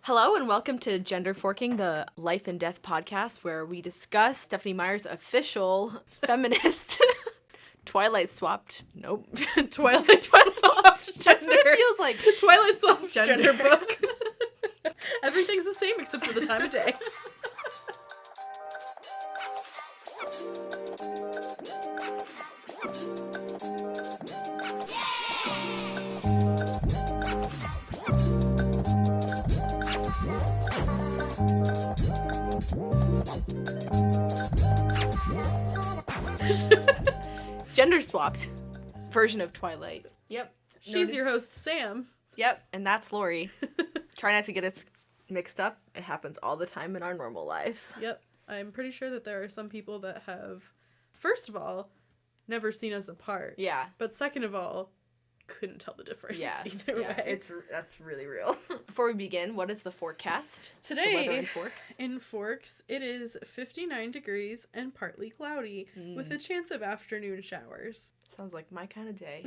Hello and welcome to Gender Forking, the Life and Death podcast, where we discuss Stephenie Meyer's official feminist Twilight swapped. Nope. Twilight swapped gender. That's what it feels like. The Twilight swapped Gender. gender book. Everything's the same except for the time of day. Gender swapped version of Twilight. Yep. She's your host, Sam. Yep, and that's Lori. Try not to get us mixed up. It happens all the time in our normal lives. Yep. I'm pretty sure that there are some people that have, first of all, never seen us apart. Yeah. But second of all, couldn't tell the difference either yeah, way. That's really real. Before we begin, what is the forecast? Today, the weather in Forks? In Forks, it is 59 degrees and partly cloudy, with a chance of afternoon showers. Sounds like my kind of day.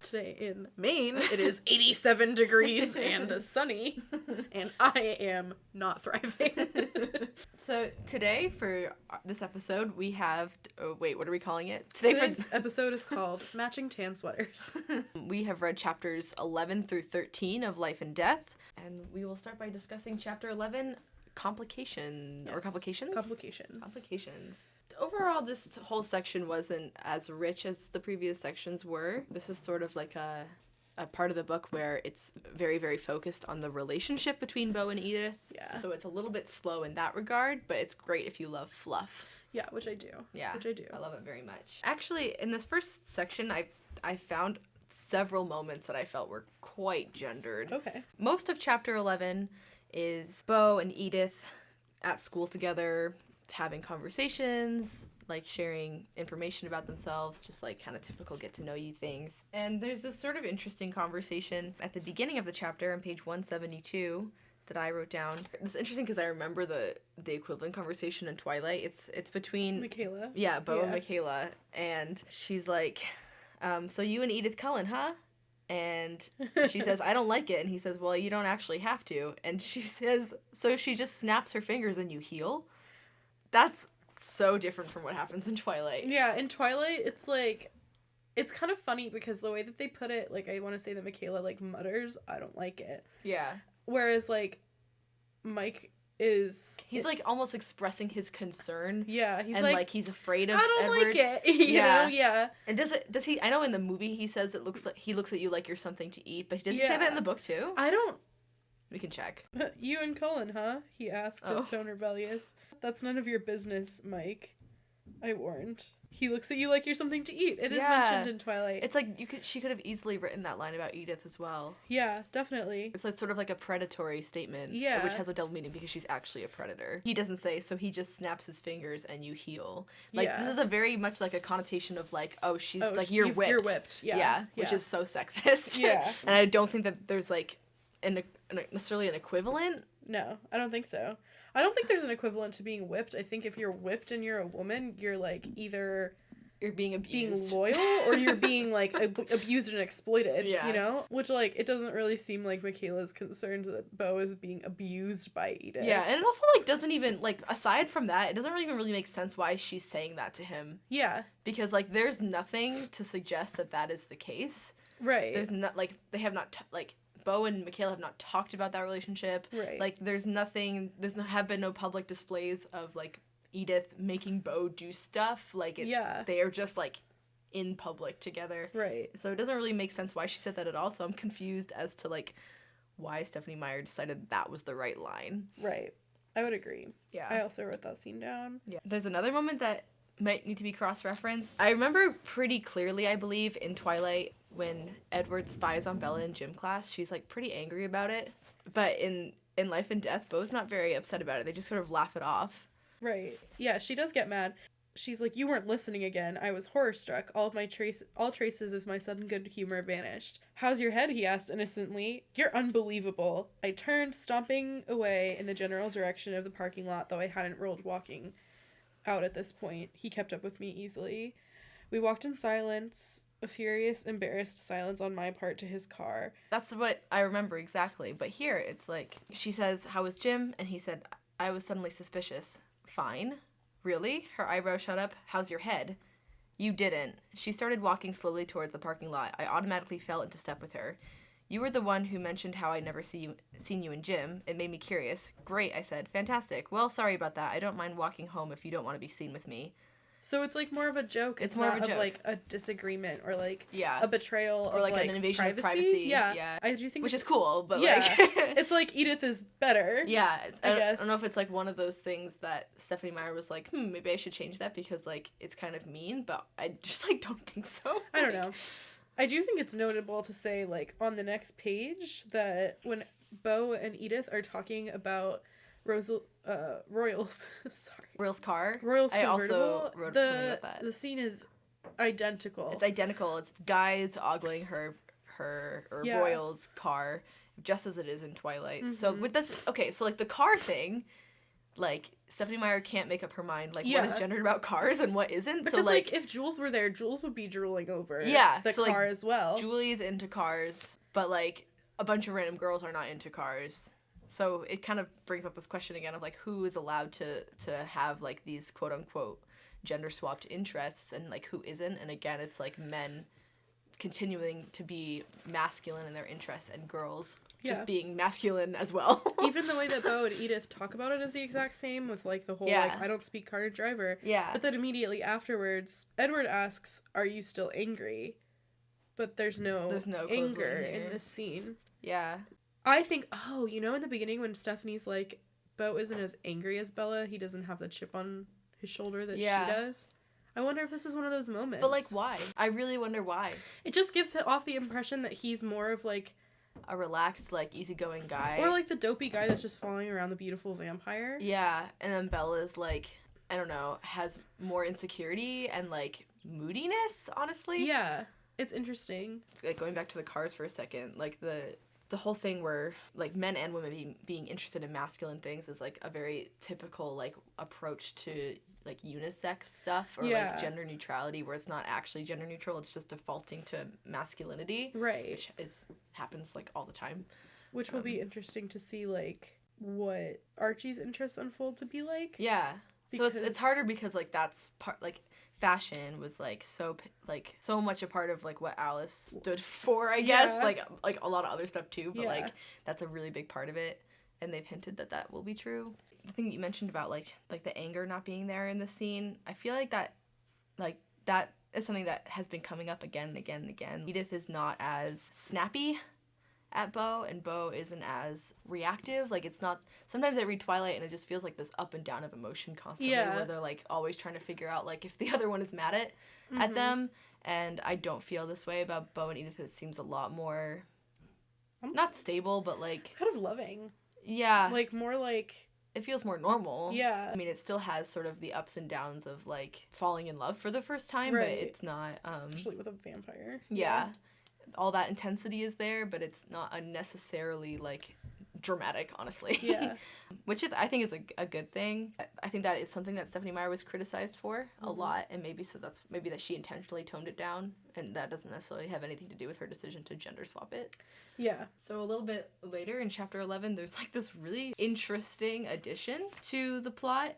Today in Maine, it is 87 degrees and sunny, and I am not thriving. So today, for this episode, we have... Oh, wait, what are we calling it? Today's episode is called Matching Tan Sweaters. We have read chapters 11 through 13 of Life and Death, and we will start by discussing chapter 11, Complications. Overall, this whole section wasn't as rich as the previous sections were. This is sort of like a part of the book where it's very, very focused on the relationship between Beau and Edith. Yeah. So it's a little bit slow in that regard, but it's great if you love fluff. Yeah, which I do. Yeah. Which I do. I love it very much. Actually, in this first section, I found several moments that I felt were quite gendered. Okay. Most of chapter 11 is Beau and Edith at school together, having conversations, like sharing information about themselves, just like kind of typical get to know you things. And there's this sort of interesting conversation at the beginning of the chapter on page 172 that I wrote down. It's interesting because I remember the equivalent conversation in Twilight. It's between Michaela. Yeah, Beau and Michaela, and she's like, so you and Edith Cullen, huh? And she says, I don't like it. And he says, well, you don't actually have to. And she says, so she just snaps her fingers and you heal? That's so different from what happens in Twilight. Yeah, in Twilight, it's like, it's kind of funny because the way that they put it, like, I want to say that Michaela, like, mutters, I don't like it. Yeah. Whereas, like, Mike is... He's, like, almost expressing his concern. Yeah, he's and, like, he's afraid of I don't Edward. like it, you know? Yeah. And does he, I know in the movie he says he looks at you like you're something to eat, but does he say that in the book, too? I don't... We can check. You and Cullen, huh? He asked, his tone rebellious. That's none of your business, Mike. I warned. He looks at you like you're something to eat. It is mentioned in Twilight. It's like she could have easily written that line about Edith as well. Yeah, definitely. It's like sort of like a predatory statement. Yeah. Which has a double meaning because she's actually a predator. He doesn't say, so he just snaps his fingers and you heal. Like, this is a very much like a connotation of like, she's like, you're whipped. You're whipped, yeah. Which is so sexist. Yeah. And I don't think that there's like necessarily an equivalent. No, I don't think so. I don't think there's an equivalent to being whipped. I think if you're whipped and you're a woman, you're like either you're being abused, being loyal, or you're being like abused and exploited. Yeah. You know, which like it doesn't really seem like Michaela's concerned that Beau is being abused by Edith. Yeah, and it also like doesn't even like aside from that, it doesn't even really make sense why she's saying that to him. Yeah, because like there's nothing to suggest that is the case. Right. There's not like they have not Beau and Michaela have not talked about that relationship. Right. Like, have been no public displays of, like, Edith making Beau do stuff. Like, they are just, like, in public together. Right. So it doesn't really make sense why she said that at all. So I'm confused as to, like, why Stephenie Meyer decided that was the right line. Right. I would agree. Yeah. I also wrote that scene down. Yeah. There's another moment that might need to be cross-referenced. I remember pretty clearly, I believe, in Twilight, when Edward spies on Bella in gym class, she's, like, pretty angry about it. But in Life and Death, Beau's not very upset about it. They just sort of laugh it off. Right. Yeah, she does get mad. She's like, you weren't listening again. I was horror-struck. All traces of my sudden good humor vanished. How's your head? He asked innocently. You're unbelievable. I turned, stomping away in the general direction of the parking lot, though I hadn't rolled walking out at this point. He kept up with me easily. We walked in silence. A furious, embarrassed silence on my part to his car. That's what I remember exactly. But here, it's like, she says, "How was Jim?" And he said, "I was suddenly suspicious." "Fine." "Really?" Her eyebrows shot up. "How's your head?" "You didn't." She started walking slowly towards the parking lot. I automatically fell into step with her. "You were the one who mentioned how I'd never seen you in gym. It made me curious." "Great," I said. "Fantastic. Well, sorry about that. I don't mind walking home if you don't want to be seen with me." So it's like more of a joke. It's more of a joke. Like a disagreement or like a betrayal or of like an invasion of privacy. Yeah. I do think which is cool, but it's like Edith is better. Yeah. I guess. I don't know if it's like one of those things that Stephenie Meyer was like, maybe I should change that because like it's kind of mean, but I just like don't think so. I don't know. I do think it's notable to say like on the next page that when Beau and Edith are talking about Royal's car. Royal's convertible. I also wrote something about that. The scene is identical. It's identical. It's guys ogling her Royal's car, just as it is in Twilight. Mm-hmm. So with this, so like the car thing, like Stephenie Meyer can't make up her mind like what is gendered about cars and what isn't. Because so like if Jules were there, Jules would be drooling over the so, car like, as well. Julie's into cars, but like a bunch of random girls are not into cars. So it kind of brings up this question again of like who is allowed to have like these quote unquote gender swapped interests and like who isn't. And again, it's like men continuing to be masculine in their interests and girls just being masculine as well. Even the way that Beau and Edith talk about it is the exact same with like the whole like I don't speak car driver. Yeah. But then immediately afterwards, Edward asks, "Are you still angry?" But there's no anger in this scene. Yeah. I think, in the beginning when Stephenie's like, Beau isn't as angry as Bella, he doesn't have the chip on his shoulder that she does. I wonder if this is one of those moments. But, like, why? I really wonder why. It just gives off the impression that he's more of, like... a relaxed, like, easygoing guy. Or, like, the dopey guy that's just following around the beautiful vampire. Yeah, and then Bella's, like, I don't know, has more insecurity and, like, moodiness, honestly. Yeah, it's interesting. Like, going back to the cars for a second, like, the whole thing where like men and women being interested in masculine things is like a very typical like approach to like unisex stuff or like gender neutrality, where it's not actually gender neutral, it's just defaulting to masculinity, right? Which happens like all the time. Which will be interesting to see like what Archie's interests unfold to be like. Yeah, because... so it's harder because like that's part like fashion was like so much a part of like what Alice stood for, I guess. Like a lot of other stuff too, but like that's a really big part of it, and they've hinted that will be true. The thing that you mentioned about like the anger not being there in the scene, I feel like that is something that has been coming up again and again and again. Edith is not as snappy at Beau, and Beau isn't as reactive. Like, it's not... Sometimes I read Twilight, and it just feels like this up and down of emotion constantly, where they're, like, always trying to figure out, like, if the other one is mad at them, and I don't feel this way about Beau and Edith. It seems a lot more... not stable, but, like... kind of loving. Yeah. Like, more, like... it feels more normal. Yeah. I mean, it still has sort of the ups and downs of, like, falling in love for the first time, but it's not... especially with a vampire. Yeah. All that intensity is there, but it's not unnecessarily like dramatic, honestly. Yeah. Which I think is a good thing. I think that is something that Stephenie Meyer was criticized for a lot, and maybe that she intentionally toned it down, and that doesn't necessarily have anything to do with her decision to gender swap it. Yeah. So a little bit later in chapter 11, there's like this really interesting addition to the plot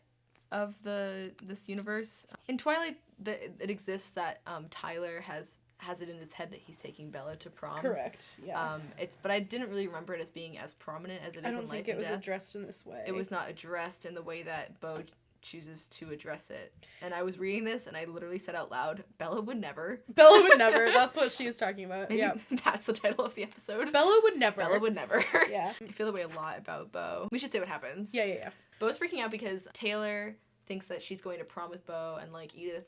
of this universe. In Twilight, it exists that Tyler has it in his head that he's taking Bella to prom. Correct. Yeah. But I didn't really remember it as being as prominent as it is in Life and Death. I don't think it was addressed in this way. It was not addressed in the way that Beau chooses to address it. And I was reading this, and I literally said out loud, Bella would never. Bella would never. That's what she was talking about. Maybe that's the title of the episode. Bella would never. Bella would never. Yeah. I feel the way a lot about Beau. We should say what happens. Yeah. Beau's freaking out because Taylor thinks that she's going to prom with Beau, and like Edith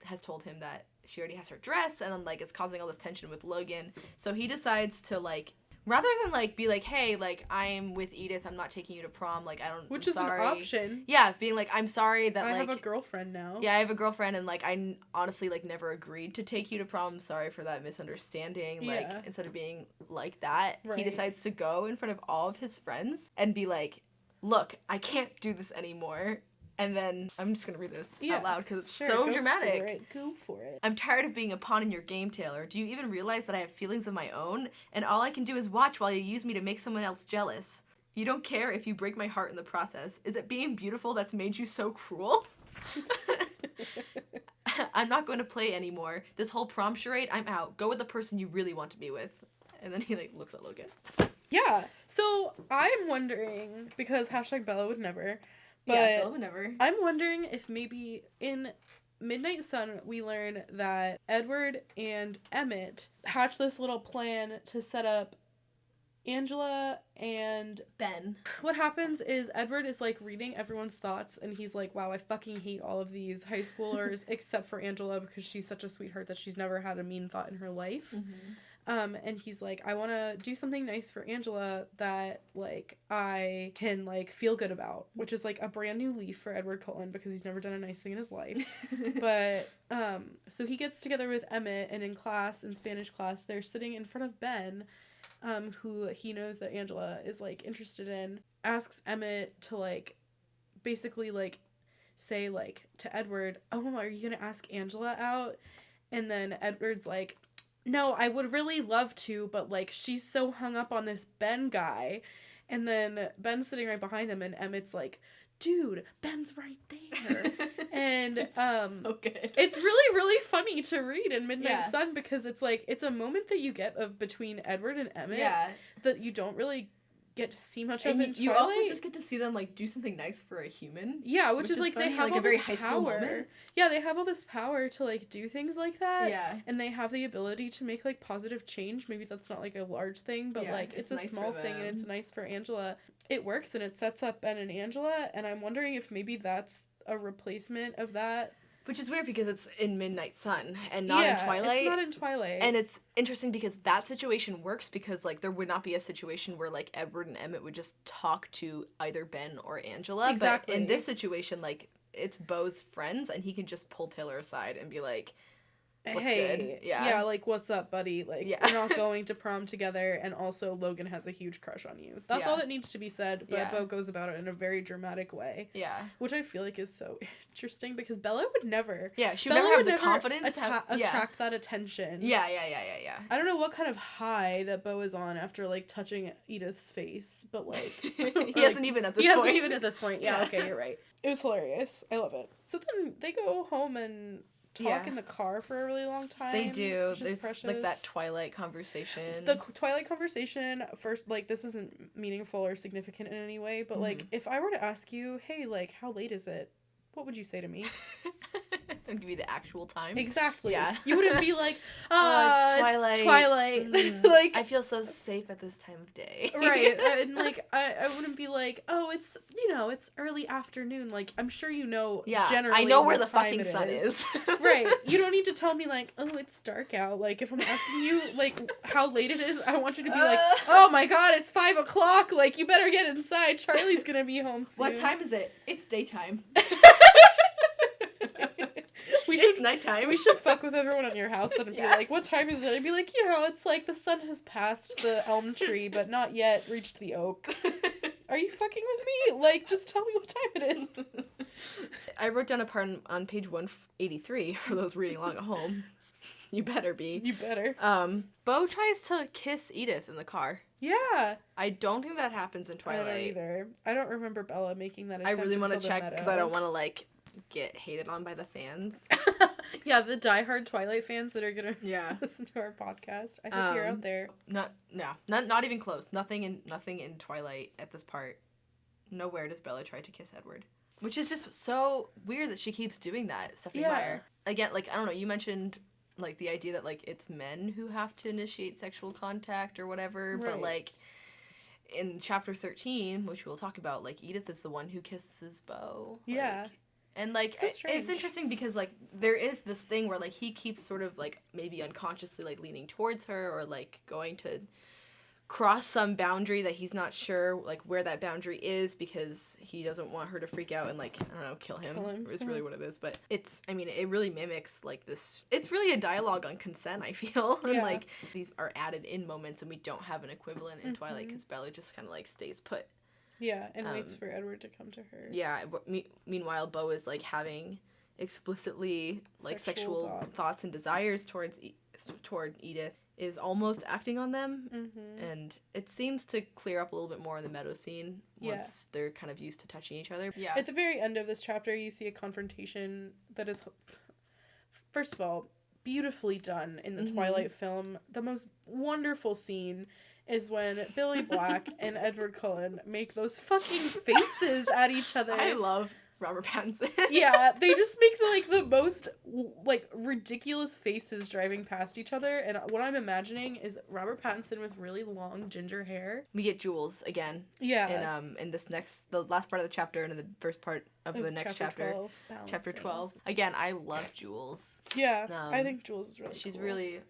has told him that she already has her dress, and then like it's causing all this tension with Logan. So he decides to like, rather than like be like, hey, like I'm with Edith, I'm not taking you to prom, like which is sorry. An option. Yeah, being like, I'm sorry that I have a girlfriend now. Yeah, I have a girlfriend, and like I honestly like never agreed to take you to prom. I'm sorry for that misunderstanding. Like instead of being like that, he decides to go in front of all of his friends and be like, look, I can't do this anymore. And then, I'm just gonna read this out loud because it's Sure, so go dramatic. Go for it. I'm tired of being a pawn in your game, Taylor. Do you even realize that I have feelings of my own? And all I can do is watch while you use me to make someone else jealous. You don't care if you break my heart in the process. Is it being beautiful that's made you so cruel? I'm not going to play anymore. This whole prom charade, I'm out. Go with the person you really want to be with. And then he, like, looks at Logan. Yeah. So, I'm wondering, because #Bella would never, but yeah, Bella would never. I'm wondering if maybe in Midnight Sun we learn that Edward and Emmett hatch this little plan to set up Angela and Ben. What happens is Edward is like reading everyone's thoughts and he's like, wow, I fucking hate all of these high schoolers except for Angela because she's such a sweetheart that she's never had a mean thought in her life. And he's like, I want to do something nice for Angela that, like, I can, like, feel good about, which is, like, a brand new leaf for Edward Cullen because he's never done a nice thing in his life. But, so he gets together with Emmett, and in class, in Spanish class, they're sitting in front of Ben, who he knows that Angela is, like, interested in, asks Emmett to, like, basically, like, say, like, to Edward, oh, are you going to ask Angela out? And then Edward's like, no, I would really love to, but, like, she's so hung up on this Ben guy. And then Ben's sitting right behind him, and Emmett's like, dude, Ben's right there. And, it's so good. It's really, really funny to read in Midnight Yeah. Sun because it's, like, it's a moment that you get of between Edward and Emmett that you don't really get to see much of in Twilight. You also just get to see them, like, do something nice for a human. Yeah, which is like, funny, they have like all a very this high school power. moment. Yeah, they have all this power to, like, do things like that. Yeah. And they have the ability to make, like, positive change. Maybe that's not, like, a large thing, but, Yeah, like, it's a nice small for thing, and them. it's nice for Angela. It works, and it sets up Ben and Angela, and I'm wondering if maybe that's a replacement of that. Which is weird because it's in Midnight Sun and not in Twilight. It's not in Twilight. And it's interesting because that situation works because, like, there would not be a situation where, like, Edward and Emmett would just talk to either Ben or Angela. Exactly. But in this situation, like, it's Beau's friends and he can just pull Taylor aside and be like, what's good? Yeah, like, what's up, buddy? Like, Yeah. we're not going to prom together, and also Logan has a huge crush on you. That's all that needs to be said, but Beau goes about it in a very dramatic way. Yeah. Which I feel like is so interesting, because Bella would never... Yeah, she would never have the confidence to attract that attention. Yeah. I don't know what kind of high that Beau is on after, like, touching Edith's face, but, like... He hasn't even at this point. He hasn't even at this point. Yeah, okay, you're right. It was hilarious. I love it. So then they go home and... talk in the car for a really long time. They do. There's precious. like that Twilight conversation. The Twilight conversation, first, like, this isn't meaningful or significant in any way, but, like, if I were to ask you, hey, like, how late is it? What would you say to me? I'll give you the actual time. Exactly. Yeah. You wouldn't be like, it's Twilight. Twilight. Like, I feel so safe at this time of day. Right. And, like, I wouldn't be like, oh, it's, you know, it's early afternoon. Like, I'm sure you know generally I know where what the time fucking it sun is. Right. You don't need to tell me, like, oh, it's dark out. Like, if I'm asking you, like, how late it is, I want you to be like, oh my god, it's 5 o'clock. Like, you better get inside. Charlie's gonna be home soon. What time is it? It's daytime. It's nighttime. We should fuck with everyone on your house and be like, what time is it? I'd be like, you know, it's like the sun has passed the elm tree, but not yet reached the oak. Are you fucking with me? Like, just tell me what time it is. I wrote down a part on page 183 for those reading along at home. You better be. You better. Beau tries to kiss Edith in the car. Yeah. I don't think that happens in Twilight. I don't either. I don't remember Bella making that attempt. I really want to check because I don't want to, like, get hated on by the fans. Yeah, the diehard Twilight fans that are gonna listen to our podcast. I hope you're out there. Not even close. Nothing in Twilight at this part. Nowhere does Bella try to kiss Edward, which is just so weird that she keeps doing that. Stephenie Meyer. Again, like, I don't know. You mentioned, like, the idea that, like, it's men who have to initiate sexual contact or whatever, but, like, in chapter 13, which we'll talk about, like, Edith is the one who kisses Beau. Yeah. And, like, so it's interesting because, like, there is this thing where, like, he keeps sort of, like, maybe unconsciously, like, leaning towards her or, like, going to cross some boundary that he's not sure, like, where that boundary is because he doesn't want her to freak out and, like, I don't know, kill him. Is really what it is. But it's, I mean, it really mimics, like, this, it's really a dialogue on consent, I feel. And, like, these are added in moments and we don't have an equivalent in Twilight because Bella just kind of, like, stays put. Yeah, and waits for Edward to come to her. Yeah. Meanwhile, Beau is like having explicitly like sexual thoughts and desires toward Edith, is almost acting on them. Mm-hmm. And it seems to clear up a little bit more in the meadow scene once they're kind of used to touching each other. Yeah. At the very end of this chapter, you see a confrontation that is, first of all, beautifully done in the Twilight film. The most wonderful scene is when Billy Black and Edward Cullen make those fucking faces at each other. I love Robert Pattinson. Yeah, they just make like the most like ridiculous faces driving past each other, and what I'm imagining is Robert Pattinson with really long ginger hair. We get Jules again. Yeah. In the last part of the chapter and in the first part of the next chapter. 12, chapter 12. Again, I love Jules. Yeah, I think Jules is really she's cool. really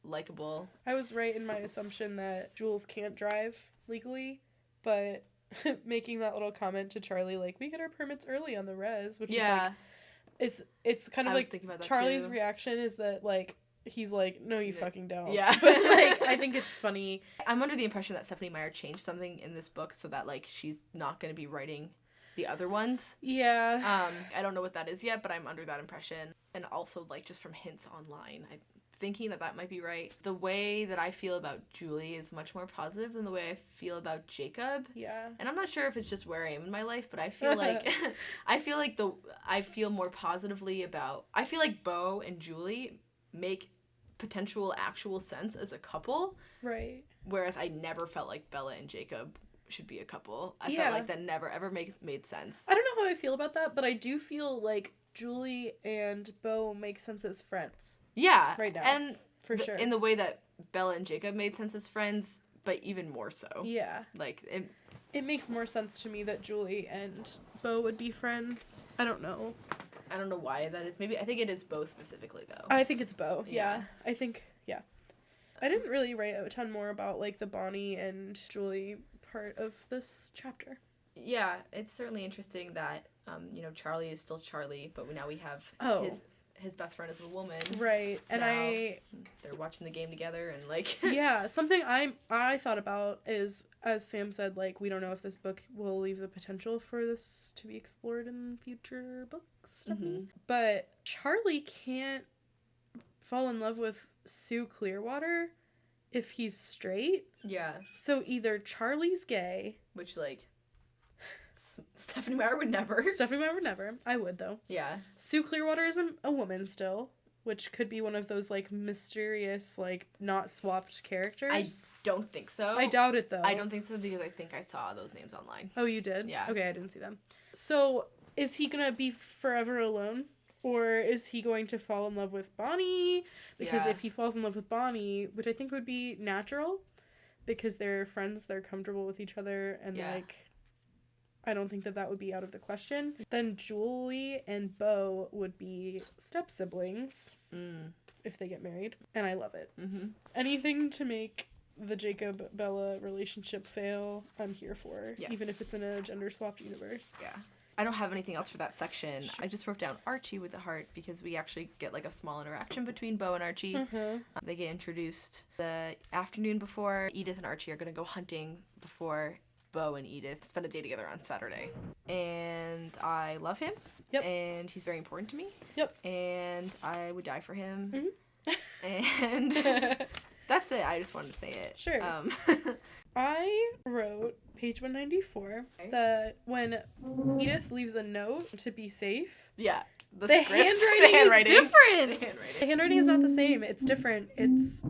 likable. I was right in my assumption that Jules can't drive legally, but making that little comment to Charlie, like, we get our permits early on the res, which is like, it's kind of like Charlie's reaction is that like he's like, no, you fucking don't. Yeah. But like I think it's funny. I'm under the impression that Stephenie Meyer changed something in this book so that like she's not going to be writing the other ones. Yeah. I don't know what that is yet, but I'm under that impression. And also like just from hints online, I'm thinking that might be right. The way that I feel about Julie is much more positive than the way I feel about Jacob. Yeah. And I'm not sure if it's just where I am in my life, but I feel like I feel more positively about, I feel like Beau and Julie make potential actual sense as a couple. Right. Whereas I never felt like Bella and Jacob should be a couple. I felt like that never ever made sense. I don't know how I feel about that, but I do feel like Julie and Beau make sense as friends. Yeah. Right now. And for sure. In the way that Bella and Jacob made sense as friends, but even more so. Yeah. Like it makes more sense to me that Julie and Beau would be friends. I don't know why that is. Maybe I think it is Beau specifically though. I think it's Beau. Yeah. I think I didn't really write a ton more about like the Bonnie and Julie part of this chapter. Yeah, it's certainly interesting that Charlie is still Charlie, but now we have his best friend is a woman. Right. And they're watching the game together and like yeah, something I thought about is, as Sam said, like we don't know if this book will leave the potential for this to be explored in future books, Stephenie. But Charlie can't fall in love with Sue Clearwater if he's straight. Yeah. So either Charlie's gay, which like Stephenie Meyer would never. Stephenie Meyer would never. I would, though. Yeah. Sue Clearwater is a woman still, which could be one of those, like, mysterious, like, not swapped characters. I don't think so. I doubt it, though. I don't think so because I think I saw those names online. Oh, you did? Yeah. Okay, I didn't see them. So, is he gonna be forever alone? Or is he going to fall in love with Bonnie? Because if he falls in love with Bonnie, which I think would be natural, because they're friends, they're comfortable with each other, and, like... I don't think that would be out of the question. Then Julie and Beau would be step-siblings if they get married. And I love it. Mm-hmm. Anything to make the Jacob-Bella relationship fail, I'm here for. Yes. Even if it's in a gender-swapped universe. Yeah. I don't have anything else for that section. Sure. I just wrote down Archie with the heart because we actually get like a small interaction between Beau and Archie. Mm-hmm. They get introduced the afternoon before. Edith and Archie are going to go hunting before Beau and Edith spend a day together on Saturday. And I love him. Yep. And he's very important to me. Yep. And I would die for him. Mm-hmm. And that's it. I just wanted to say it. Sure. I wrote, page 194, that when Edith leaves a note to be safe... Yeah. The handwriting is different. The handwriting is not the same. It's different. It's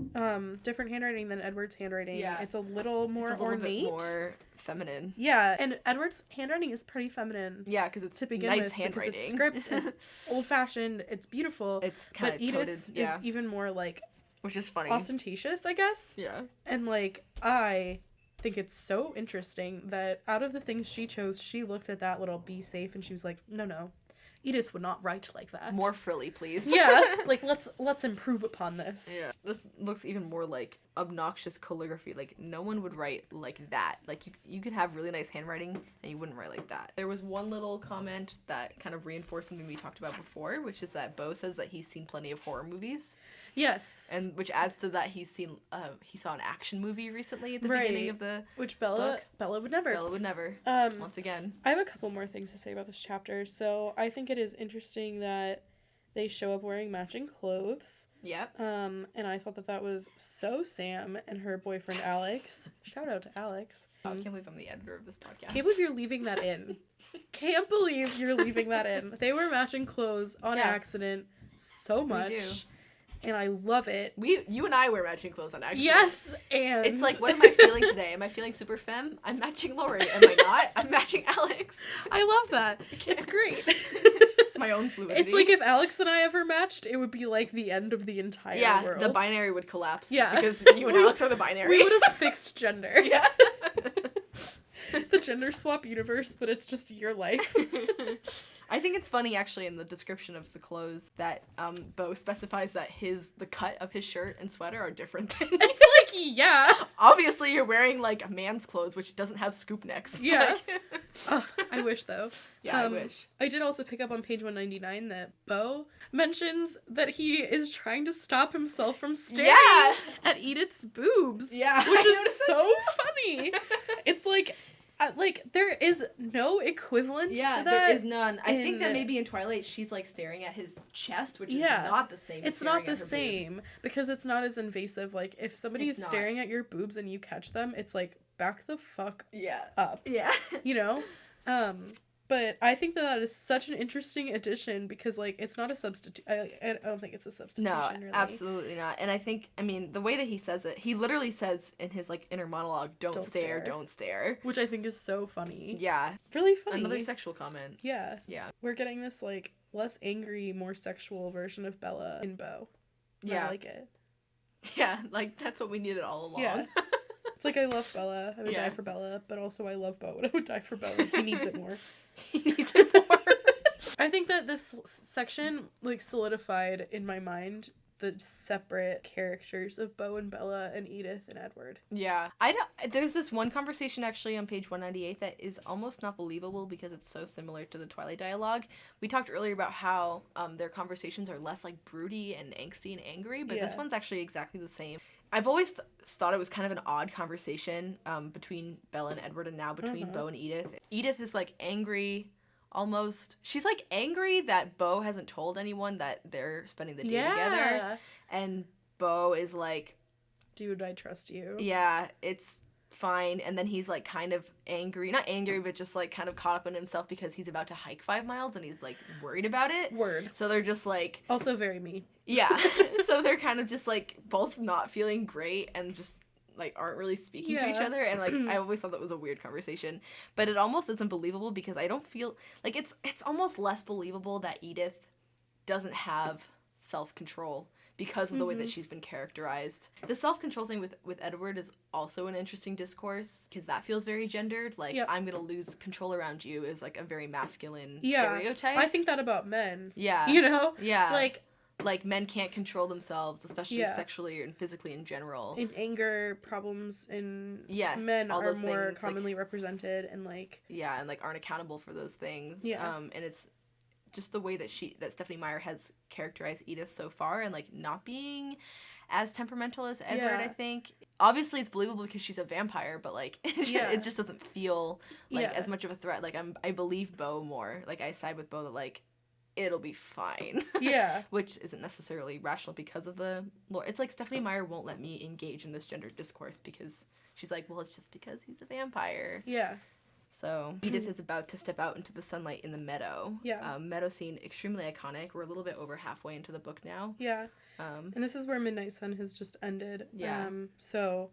different handwriting than Edward's handwriting. Yeah. It's a little more ornate. Bit more feminine. Yeah, and Edward's handwriting is pretty feminine. Yeah, because it's to begin nice with, handwriting. Because it's script, it's old-fashioned, it's beautiful. It's kind of Edith's is even more like... Which is funny. Ostentatious, I guess. Yeah. And like, I think it's so interesting that out of the things she chose, she looked at that little be safe and she was like, no. Edith would not write like that. More frilly, please. Yeah, like let's improve upon this. Yeah, this looks even more like obnoxious calligraphy. Like no one would write like that. Like you could have really nice handwriting and you wouldn't write like that. There was one little comment that kind of reinforced something we talked about before, which is that Beau says that he's seen plenty of horror movies. Yes. And which adds to that he saw an action movie recently at the Right. beginning of the Which book. Bella would never. Bella would never. Once again. I have a couple more things to say about this chapter. So I think it is interesting that they show up wearing matching clothes. Yep. And I thought that was so Sam and her boyfriend Alex. Shout out to Alex. I can't believe I'm the editor of this podcast. Can't believe you're leaving that in. Can't believe you're leaving that in. They wear matching clothes on accident so much. We do. And I love it. You and I wear matching clothes on accident. Yes, and... It's like, what am I feeling today? Am I feeling super femme? I'm matching Lori. Am I not? I'm matching Alex. I love that. It's great. It's my own fluidity. It's like if Alex and I ever matched, it would be like the end of the entire world. Yeah, the binary would collapse. Yeah. Because you and Alex are the binary. We would have fixed gender. Yeah. The gender swap universe, but it's just your life. I think it's funny, actually, in the description of the clothes that Beau specifies that the cut of his shirt and sweater are different than... It's like, yeah. Obviously, you're wearing, like, a man's clothes, which doesn't have scoop necks. Yeah. Like... I wish, though. Yeah, I wish. I did also pick up on page 199 that Beau mentions that he is trying to stop himself from staring at Edith's boobs. Yeah. Which is so funny. It's like there is no equivalent to that. There is none. I think that maybe in Twilight she's like staring at his chest, which is not the same. It's not the same because it's not as invasive. Like if somebody is staring at your boobs and you catch them, it's like back the fuck up. Yeah. You know? But I think that is such an interesting addition because, like, it's not a substitute. I don't think it's a substitution, no, really. absolutely not. And I think, I mean, the way that he says it, he literally says in his, like, inner monologue, don't stare. Which I think is so funny. Yeah. Really funny. Another sexual comment. Yeah. Yeah. We're getting this, like, less angry, more sexual version of Bella in Beau. Yeah. I like it. Yeah, like, that's what we needed all along. Yeah. It's like, I love Bella. I would die for Bella, but also I love Beau and I would die for Beau. He needs it more. He needs it more. I think that this section, like, solidified in my mind the separate characters of Beau and Bella and Edith and Edward. Yeah. There's this one conversation actually on page 198 that is almost not believable because it's so similar to the Twilight dialogue. We talked earlier about how their conversations are less, like, broody and angsty and angry, but this one's actually exactly the same. I've always thought it was kind of an odd conversation between Bella and Edward and now between Beau and Edith. Edith is, like, angry almost. She's, like, angry that Beau hasn't told anyone that they're spending the day together. And Beau is like... Dude, I trust you. Yeah, it's fine. And then he's, like, kind of angry. Not angry, but just, like, kind of caught up in himself because he's about to hike 5 miles and he's, like, worried about it. Word. So they're just, like... Also very me. Yeah. So they're kind of just, like, both not feeling great and just, like, aren't really speaking to each other. And, like, I always thought that was a weird conversation. But it almost isn't believable because I don't feel... Like, it's almost less believable that Edith doesn't have self-control because of the way that she's been characterized. The self-control thing with Edward is also an interesting discourse because that feels very gendered. Like, I'm gonna lose control around you is, like, a very masculine stereotype. I think that about men. Yeah. You know? Yeah. Like, men can't control themselves, especially sexually and physically in general. In anger, problems in men are more things, commonly represented and, like... Yeah, and, like, aren't accountable for those things. Yeah. And it's just the way that Stephenie Meyer has characterized Edith so far and, like, not being as temperamental as Edward, I think. Obviously, it's believable because she's a vampire, but, like, it just doesn't feel, like, as much of a threat. Like, I believe Beau more. Like, I side with Beau that, like, it'll be fine. Yeah. Which isn't necessarily rational because of the lore. It's like Stephenie Meyer won't let me engage in this gender discourse because she's like, well, it's just because he's a vampire. Yeah. So Edith is about to step out into the sunlight in the meadow. Yeah. Meadow scene, extremely iconic. We're a little bit over halfway into the book now. Yeah. And this is where Midnight Sun has just ended. Yeah. So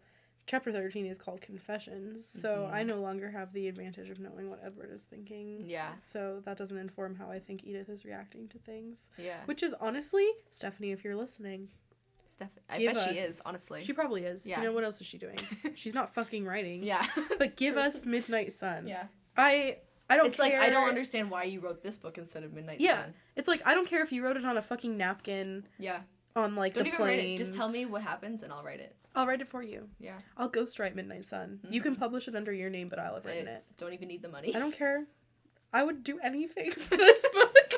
chapter 13 is called Confessions. So I no longer have the advantage of knowing what Edward is thinking. Yeah. So that doesn't inform how I think Edith is reacting to things. Yeah. Which is honestly, Stephenie, if you're listening... I bet she is, honestly. She probably is. Yeah. You know, what else is she doing? She's not fucking writing. Yeah. But give us Midnight Sun. Yeah. I don't it's care. Like, I don't understand why you wrote this book instead of Midnight Sun. It's like, I don't care if you wrote it on a fucking napkin. Yeah. On, like, don't the even plane. Write it. Just tell me what happens and I'll write it. I'll write it for you. Yeah. I'll ghostwrite Midnight Sun. You can publish it under your name, but I'll have written it. Don't even need the money. I don't care. I would do anything for this book.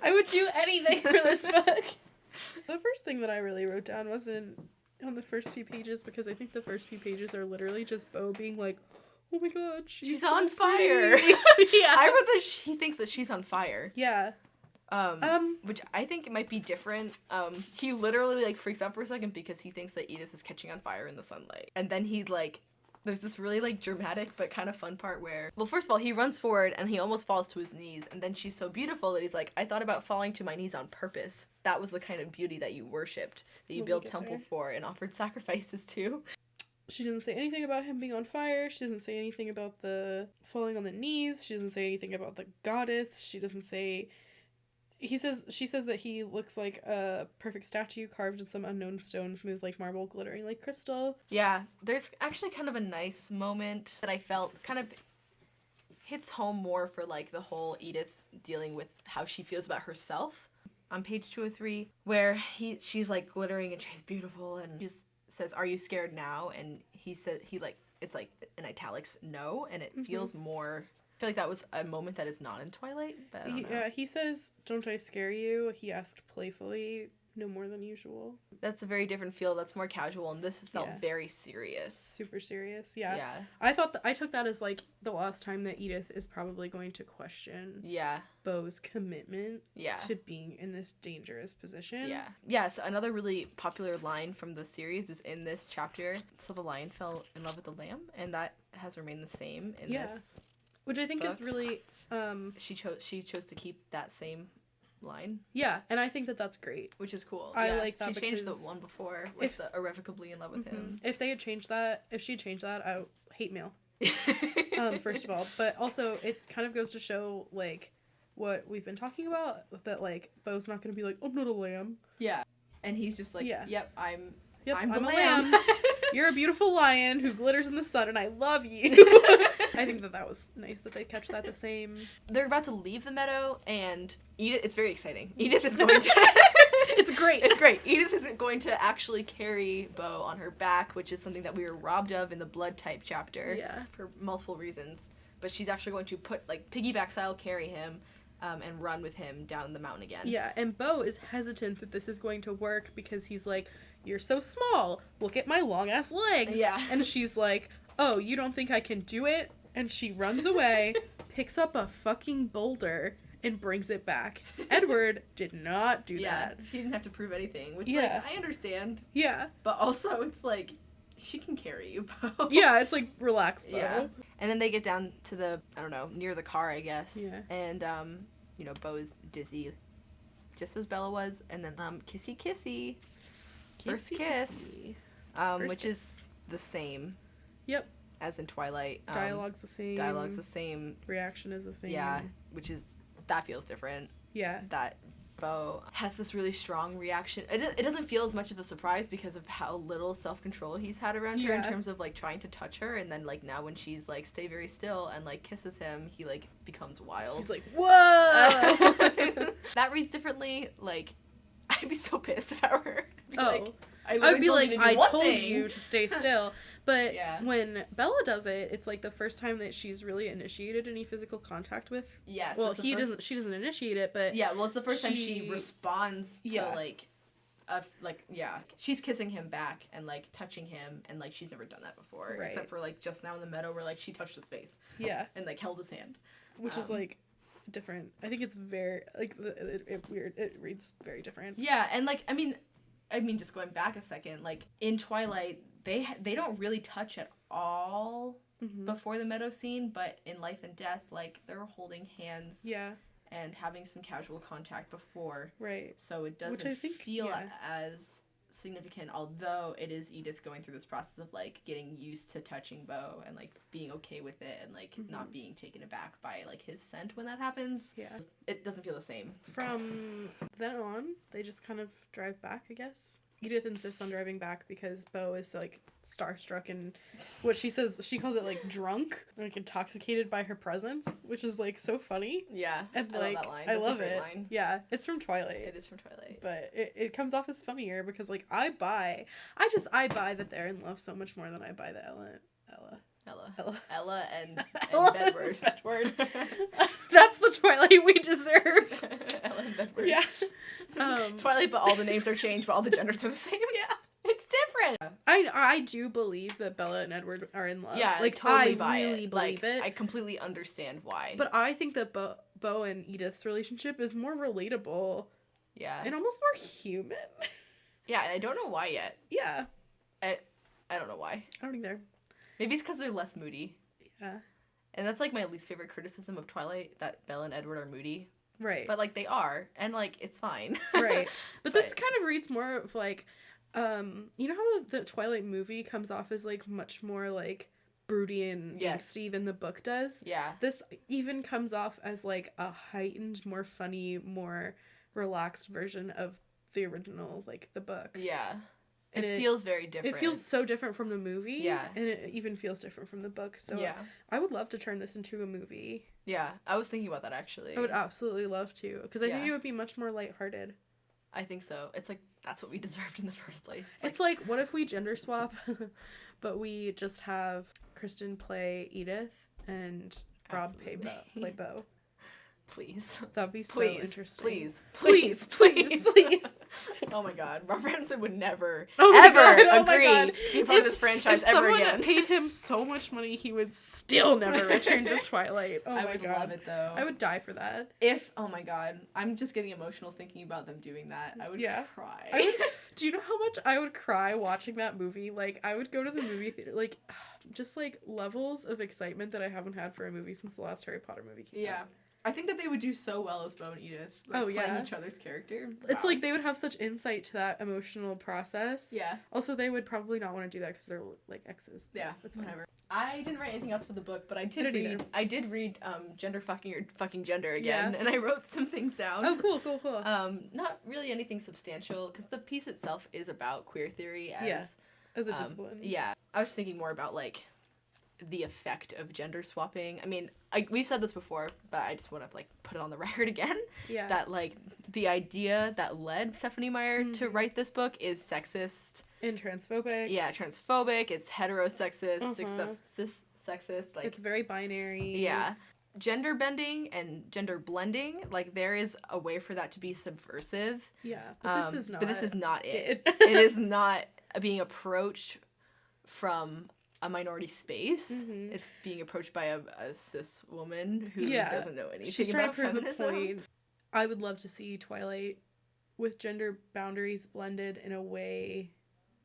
I would do anything for this book. The first thing that I really wrote down wasn't on the first few pages, because I think the first few pages are literally just Beau being like, oh my god, she's so on pretty. fire. Yeah. I wrote that he thinks that she's on fire. Yeah. Which I think it might be different. He literally, like, freaks out for a second because he thinks that Edith is catching on fire in the sunlight. And then he, like, there's this really, like, dramatic but kind of fun part where, well, first of all, he runs forward and he almost falls to his knees. And then she's so beautiful that he's like, I thought about falling to my knees on purpose. That was the kind of beauty that you worshipped, that you built temples for and offered sacrifices to. She doesn't say anything about him being on fire. She doesn't say anything about the falling on the knees. She doesn't say anything about the goddess. She doesn't say... She says that he looks like a perfect statue carved in some unknown stone, smooth like marble, glittering like crystal. Yeah, there's actually kind of a nice moment that I felt kind of hits home more for, like, the whole Edith dealing with how she feels about herself. On page 203, where she's, like, glittering and she's beautiful, and she says, "Are you scared now?" And he said, it's, like, in italics, no, and it feels more... I feel like that was a moment that is not in Twilight, but I don't know. Yeah, he says, "Don't I scare you?" He asked playfully, no more than usual. That's a very different feel. That's more casual, and this felt very serious. Super serious, yeah. Yeah. I took that as, like, the last time that Edith is probably going to question Beau's commitment to being in this dangerous position. Yeah. Yeah, so another really popular line from the series is in this chapter. So the lion fell in love with the lamb, and that has remained the same in this. Which I think book. Is really... She chose to keep that same line. Yeah, and I think that that's great. Which is cool. I like that she changed the one before with the irrevocably in love with him. If they had changed that, if she changed that, I hate mail. First of all. But also, it kind of goes to show, like, what we've been talking about, that, like, Beau's not going to be like, I'm not a lamb. Yeah. And he's just like, yep, I'm I'm the a lamb. You're a beautiful lion who glitters in the sun, and I love you. I think that was nice that they kept that the same. They're about to leave the meadow, and Edith, it's very exciting. Edith is going to... It's great. It's great. Edith is going to actually carry Beau on her back, which is something that we were robbed of in the blood type chapter. Yeah. For multiple reasons. But she's actually going to piggyback style carry him, and run with him down the mountain again. Yeah, and Beau is hesitant that this is going to work because he's like, you're so small. Look at my long-ass legs. Yeah. And she's like, oh, you don't think I can do it? And she runs away, picks up a fucking boulder, and brings it back. Edward did not do that. She didn't have to prove anything, which, like, I understand. Yeah. But also, it's like, she can carry you, Beau. Yeah, it's like, relax, Beau. Yeah. And then they get down to the, I don't know, near the car, I guess. Yeah. And, Beau is dizzy, just as Bella was. And then, kissy kissy. First kiss. Which is the same. Yep. As in Twilight. Dialogue's the same. Dialogue's the same. Reaction is the same. Yeah, that feels different. Yeah. That Beau has this really strong reaction. It doesn't feel as much of a surprise because of how little self-control he's had around her in terms of, like, trying to touch her, and then, like, now when she's like, stay very still, and, like, kisses him, he, like, becomes wild. He's like, whoa! That reads differently. Like, I'd be so pissed if I were. I'd be like, I told you to stay still. But when Bella does it, it's like the first time that she's really initiated any physical contact with. Yes. Well, she doesn't initiate it, but it's the first time she responds to she's kissing him back and, like, touching him, and, like, she's never done that before, except for, like, just now in the meadow where, like, she touched his face. Yeah. And, like, held his hand. Which is, like, different. I think it's very, like, weird. It reads very different. Yeah, and, like, I mean, just going back a second, like, in Twilight, they don't really touch at all before the meadow scene, but in Life and Death, like, they're holding hands and having some casual contact before. Right. So it doesn't feel as significant, although it is Edith going through this process of, like, getting used to touching Beau and, like, being okay with it and, like, not being taken aback by, like, his scent when that happens. Yeah. It doesn't feel the same. From then on, they just kind of drive back, I guess. Edith insists on driving back because Beau is, like, starstruck and what she says, she calls it, like, drunk, like, intoxicated by her presence, which is, like, so funny. Yeah. And, like, love that line. I love it. Line. Yeah. It's from Twilight. It is from Twilight. But it comes off as funnier because, like, I buy that they're in love so much more than I buy that Ella and Bedward. That's the Twilight we deserve. Ella Bella and Edward. Yeah. Twilight, but all the names are changed, but all the genders are the same. Yeah. It's different. I do believe that Bella and Edward are in love. Yeah, like totally I buy really it. believe it. I completely understand why. But I think that Beau and Edith's relationship is more relatable. Yeah. And almost more human. Yeah, and I don't know why yet. Yeah. I don't know why. I don't either. Maybe it's because they're less moody. Yeah. And that's like my least favorite criticism of Twilight, that Bella and Edward are moody. Right. But like they are, and like it's fine. Right. But this kind of reads more of like, you know how the Twilight movie comes off as like much more like broody and angsty than the book does? Yeah. This even comes off as like a heightened, more funny, more relaxed version of the original, like the book. Yeah. And it feels very different. It feels so different from the movie. Yeah. And it even feels different from the book. So yeah. I would love to turn this into a movie. Yeah. I was thinking about that actually. I would absolutely love to. Because I think it would be much more lighthearted. I think so. It's like, that's what we deserved in the first place. It's like, what if we gender swap, but we just have Kristen play Edith and Rob play Beau? Please. That'd be so interesting. Please. Oh my god. Rob Pattinson would never, agree to be part of this franchise ever again. If someone paid him so much money, he would still never return to Twilight. Oh my god. I would love it though. I would die for that. Oh my god. I'm just getting emotional thinking about them doing that. I would cry. Do you know how much I would cry watching that movie? Like, I would go to the movie theater, like, just like levels of excitement that I haven't had for a movie since the last Harry Potter movie came out. I think that they would do so well as Beau and Edith. Playing each other's character. It's like they would have such insight to that emotional process. Yeah. Also, they would probably not want to do that because they're like exes. Yeah, that's whatever. I didn't write anything else for the book, but I did read Gender Fucking Your Fucking Gender again, and I wrote some things down. Oh, cool. Not really anything substantial, because the piece itself is about queer theory as a discipline. Yeah. I was thinking more about, like, the effect of gender swapping. I mean, we've said this before, but I just want to, like, put it on the record again. Yeah. That, like, the idea that led Stephenie Meyer to write this book is sexist. And transphobic. Yeah, transphobic. It's heterosexist, sexist. Like, it's very binary. Yeah. Gender bending and gender blending, like, there is a way for that to be subversive. Yeah, but this is not. But this is not it. It is not being approached from a minority space. It's being approached by a cis woman who doesn't know anything about feminism. I would love to see Twilight with gender boundaries blended in a way,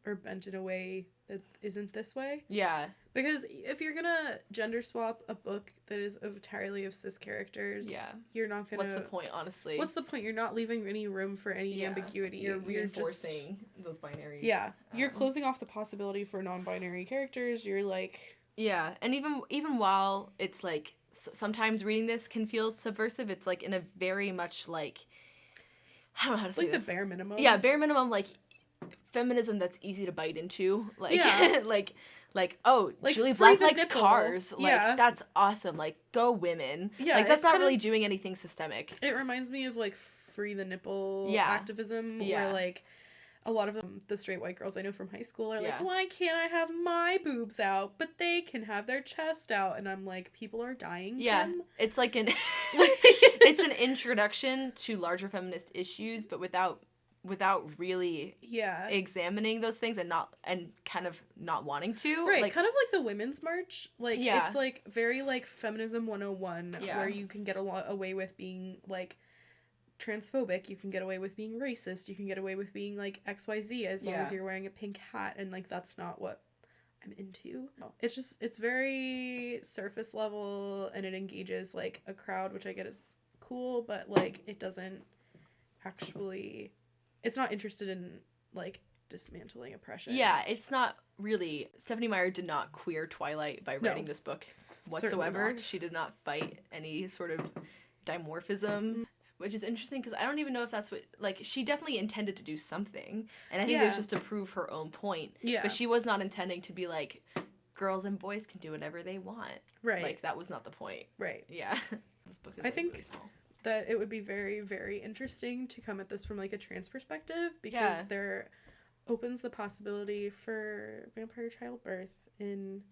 or bent in a way that isn't this way. Yeah. Because if you're gonna gender swap a book that is entirely of cis characters, you're not gonna... What's the point, honestly? What's the point? You're not leaving any room for any ambiguity. You're reinforcing those binaries. Yeah. You're closing off the possibility for non-binary characters. You're like... Yeah, and even while it's like, sometimes reading this can feel subversive, it's like in a very much like... I don't know how to say this. Like the bare minimum. Yeah, bare minimum, like, feminism that's easy to bite into. Like, like, oh, like Julie Black likes nipple. Cars. Like, that's awesome. Like, go women. Yeah, like, that's not really doing anything systemic. It reminds me of, like, free the nipple activism. Where, like, a lot of the straight white girls I know from high school are like, why can't I have my boobs out? But they can have their chest out. And I'm like, people are dying, Kim. It's like it's an introduction to larger feminist issues, but without really examining those things and kind of not wanting to. Right, like, kind of like the Women's March. Like, it's like very like Feminism 101 where you can get away with being like transphobic, you can get away with being racist, you can get away with being like XYZ as long as you're wearing a pink hat, and like that's not what I'm into. It's very surface level, and it engages like a crowd, which I get is cool, but like it doesn't actually... It's not interested in, like, dismantling oppression. Yeah, it's not really... Stephenie Meyer did not queer Twilight by writing this book whatsoever. She did not fight any sort of dimorphism, which is interesting because I don't even know if that's what... Like, she definitely intended to do something, and I think it was just to prove her own point. Yeah. But she was not intending to be like, girls and boys can do whatever they want. Right. Like, that was not the point. Right. Yeah. This book is, I think... really small. That it would be very, very interesting to come at this from, like, a trans perspective, because there opens the possibility for vampire childbirth in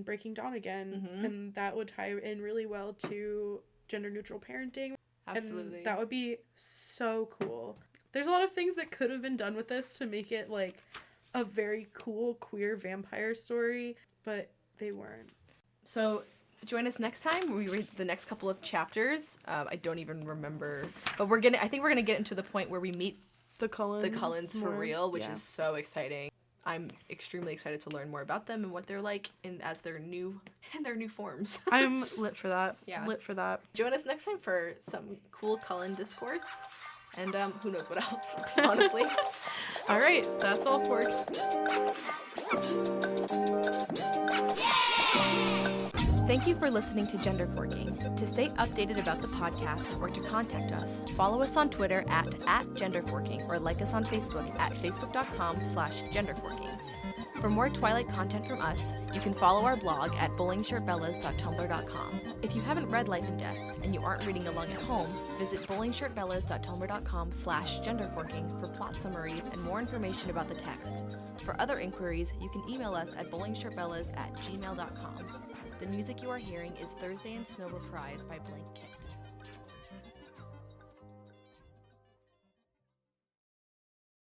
Breaking Dawn again, and that would tie in really well to gender-neutral parenting. Absolutely. And that would be so cool. There's a lot of things that could have been done with this to make it like a very cool queer vampire story, but they weren't. So join us next time where we read the next couple of chapters. I don't even remember, but I think we're gonna get into the point where we meet The Cullens for real, which yeah. is so exciting. I'm extremely excited to learn more about them and what they're like as their new forms. I'm lit for that. Yeah. Lit for that. Join us next time for some cool Cullen discourse. And who knows what else, honestly. All right, that's all, folks. Thank you for listening to Gender Forking. To stay updated about the podcast or to contact us, follow us on Twitter at genderforking or like us on Facebook at facebook.com/genderforking. For more Twilight content from us, you can follow our blog at bowlingshirtbellas.tumblr.com. If you haven't read Life and Death and you aren't reading along at home, visit bowlingshirtbellas.tumblr.com/genderforking for plot summaries and more information about the text. For other inquiries, you can email us at bowlingshirtbellas@gmail.com. The music you are hearing is Thursday in Snow Reprise by Blank Kiss.